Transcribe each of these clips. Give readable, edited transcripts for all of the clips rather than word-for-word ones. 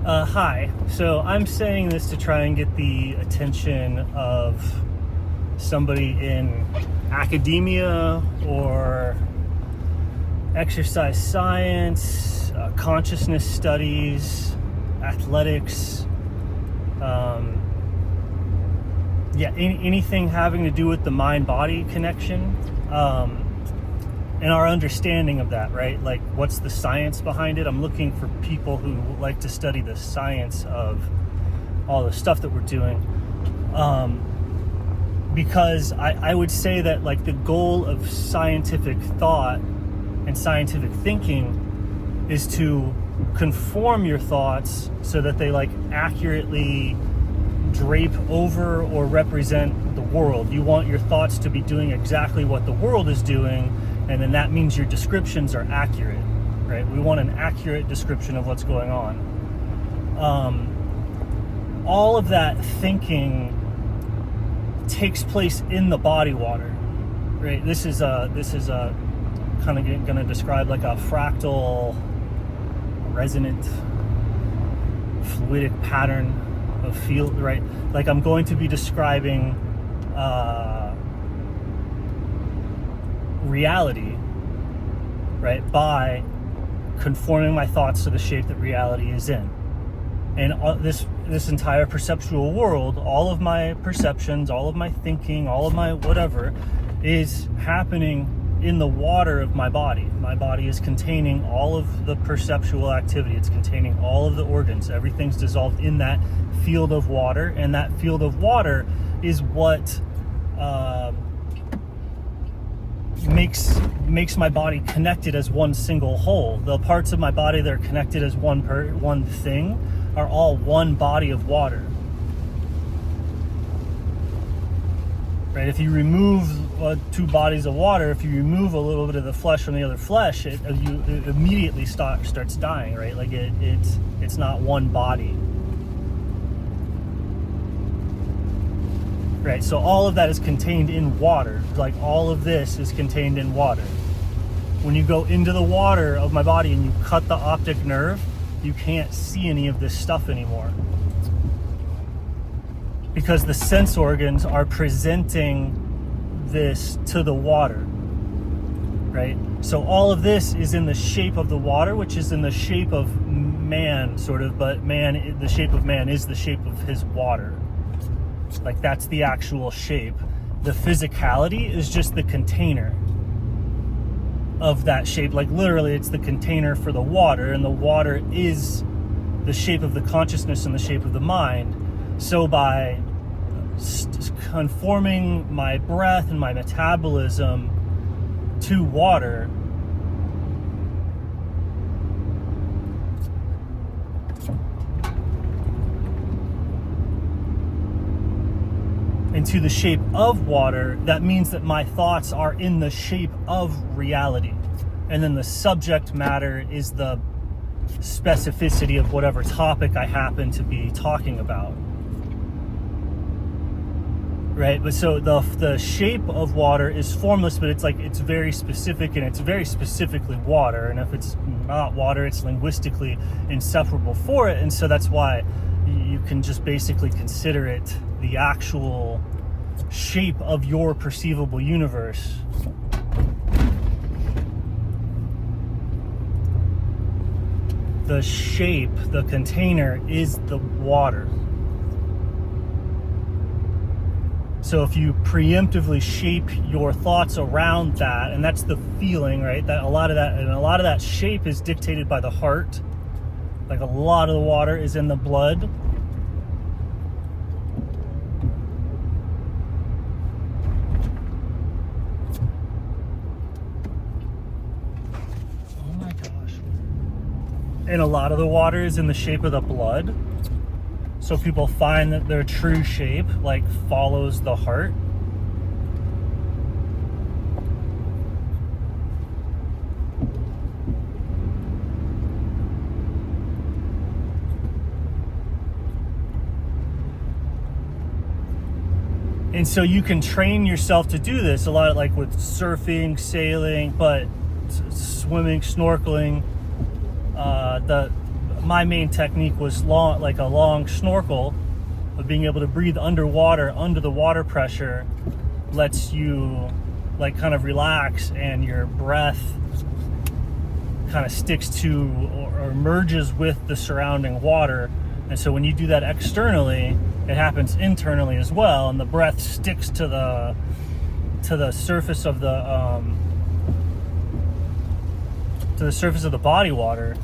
Hi. So I'm saying this to try and get the attention of somebody in academia or exercise science, consciousness studies, athletics, anything having to do with the mind-body connection, and our understanding of that, right? Like, what's the science behind it? I'm looking for people who like to study the science of all the stuff that we're doing, because I would say that, like, the goal of scientific thought and scientific thinking is to conform your thoughts so that they, like, accurately drape over or represent the world. You want your thoughts to be doing exactly what the world is doing, and then that means your descriptions are accurate, right? We want an accurate description of what's going on. All of that thinking takes place in the body water, right? This is a kind of going to describe like a fractal, resonant, fluidic pattern of field, right? Like, I'm going to be describing reality, right, by conforming my thoughts to the shape that reality is in. And this entire perceptual world, all of my perceptions, all of my thinking, all of my whatever, is happening in the water of my body. My body is containing all of the perceptual activity. It's containing all of the organs. Everything's dissolved in that field of water, and that field of water is what makes my body connected as one single whole. The parts of my body that are connected as one thing are all one body of water. Right? If you remove two bodies of water, if you remove a little bit of the flesh from the other flesh, it immediately starts dying, right? Like it's not one body. Right, so all of that is contained in water. Like, all of this is contained in water. When you go into the water of my body and you cut the optic nerve, you can't see any of this stuff anymore, because the sense organs are presenting this to the water, right? So all of this is in the shape of the water, which is in the shape of man, sort of, but the shape of man is the shape of his water. Like, that's the actual shape. The physicality is just the container of that shape. Like, literally, it's the container for the water, and the water is the shape of the consciousness and the shape of the mind. So by conforming my breath and my metabolism to water, into the shape of water, that means that my thoughts are in the shape of reality. And then the subject matter is the specificity of whatever topic I happen to be talking about. Right? But so the shape of water is formless, but it's very specific, and it's very specifically water. And if it's not water, it's linguistically inseparable for it. And so that's why you can just basically consider it the actual shape of your perceivable universe. The shape, the container, is the water. So if you preemptively shape your thoughts around that, and that's the feeling, right? That a lot of that shape is dictated by the heart. Like, a lot of the water is in the blood. And a lot of the water is in the shape of the blood. So people find that their true shape, like, follows the heart. And so you can train yourself to do this a lot, like with surfing, sailing, but swimming, snorkeling. my main technique was like a long snorkel, of being able to breathe underwater under the water pressure lets you like kind of relax, and your breath kind of sticks to or merges with the surrounding water. And so when you do that externally, it happens internally as well, and the breath sticks to the surface of the body water.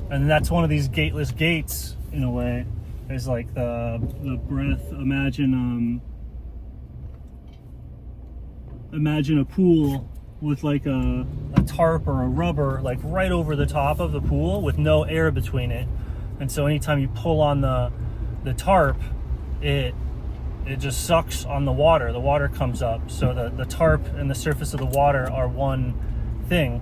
And that's one of these gateless gates in a way. Is like the breath. Imagine a pool with like a tarp or a rubber like right over the top of the pool with no air between it. And so anytime you pull on the tarp, it just sucks on the water comes up. So the tarp and the surface of the water are one thing.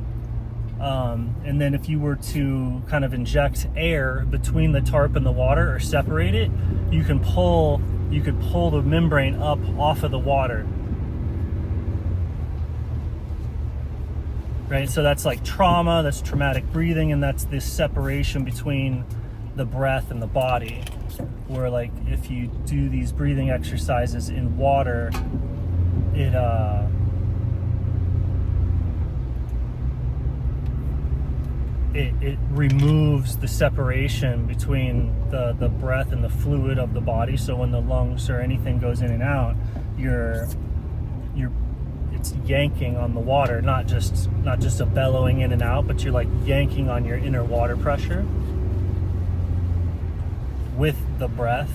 And then if you were to kind of inject air between the tarp and the water or separate it, you could pull the membrane up off of the water. Right? So that's like trauma, that's traumatic breathing, and that's this separation between the breath and the body. Where like if you do these breathing exercises in water, it removes the separation between the breath and the fluid of the body. So when the lungs or anything goes in and out, it's yanking on the water, not just a bellowing in and out, but you're like yanking on your inner water pressure with the breath.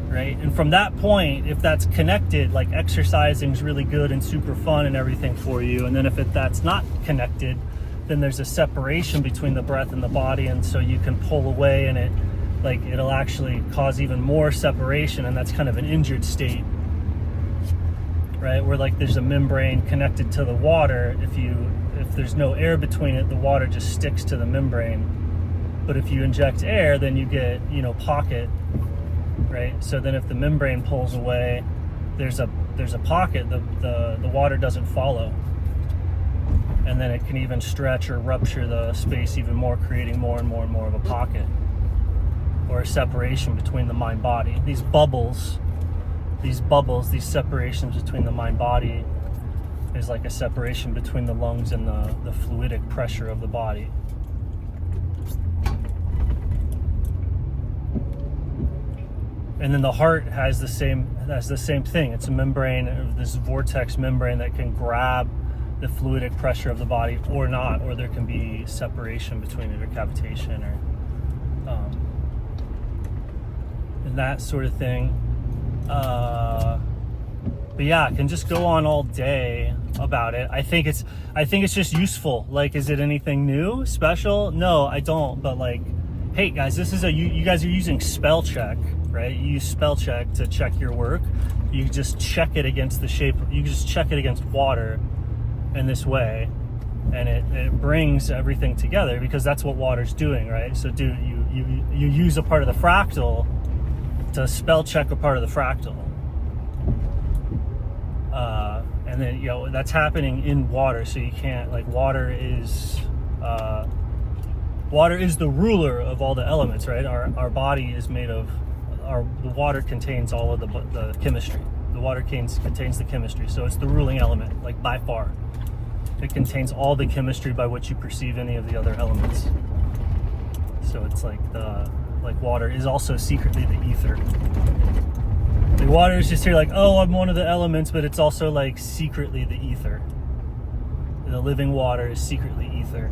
Right? And from that point, if that's connected, like exercising is really good and super fun and everything for you. And then if that's not connected, then there's a separation between the breath and the body, and so you can pull away, and it'll actually cause even more separation, and that's kind of an injured state. Right? Where like there's a membrane connected to the water. If there's no air between it, the water just sticks to the membrane. But if you inject air, then you get, pocket. Right? So then if the membrane pulls away, there's a pocket, the water doesn't follow. And then it can even stretch or rupture the space even more, creating more and more and more of a pocket or a separation between the mind body. These bubbles, these separations between the mind body is like a separation between the lungs and the fluidic pressure of the body. And then the heart has the same thing. It's a membrane, this vortex membrane that can grab the fluidic pressure of the body or not, or there can be separation between it or cavitation or and that sort of thing. But yeah, I can just go on all day about it. I think it's just useful. Like, is it anything new, special? No, I don't. But like, hey guys, this is you guys are using spell check. Right? You use spell check to check your work. You just check it against the shape. You just check it against water in this way, and it brings everything together, because that's what water's doing, right? So you use a part of the fractal to spell check a part of the fractal, and then that's happening in water. So you can't, like, water is the ruler of all the elements, right? Our body is made of. The water contains all of the chemistry. The water contains the chemistry, so it's the ruling element, like by far. It contains all the chemistry by which you perceive any of the other elements. So it's like water is also secretly the ether. The water is just here like, oh, I'm one of the elements, but it's also like secretly the ether. The living water is secretly ether.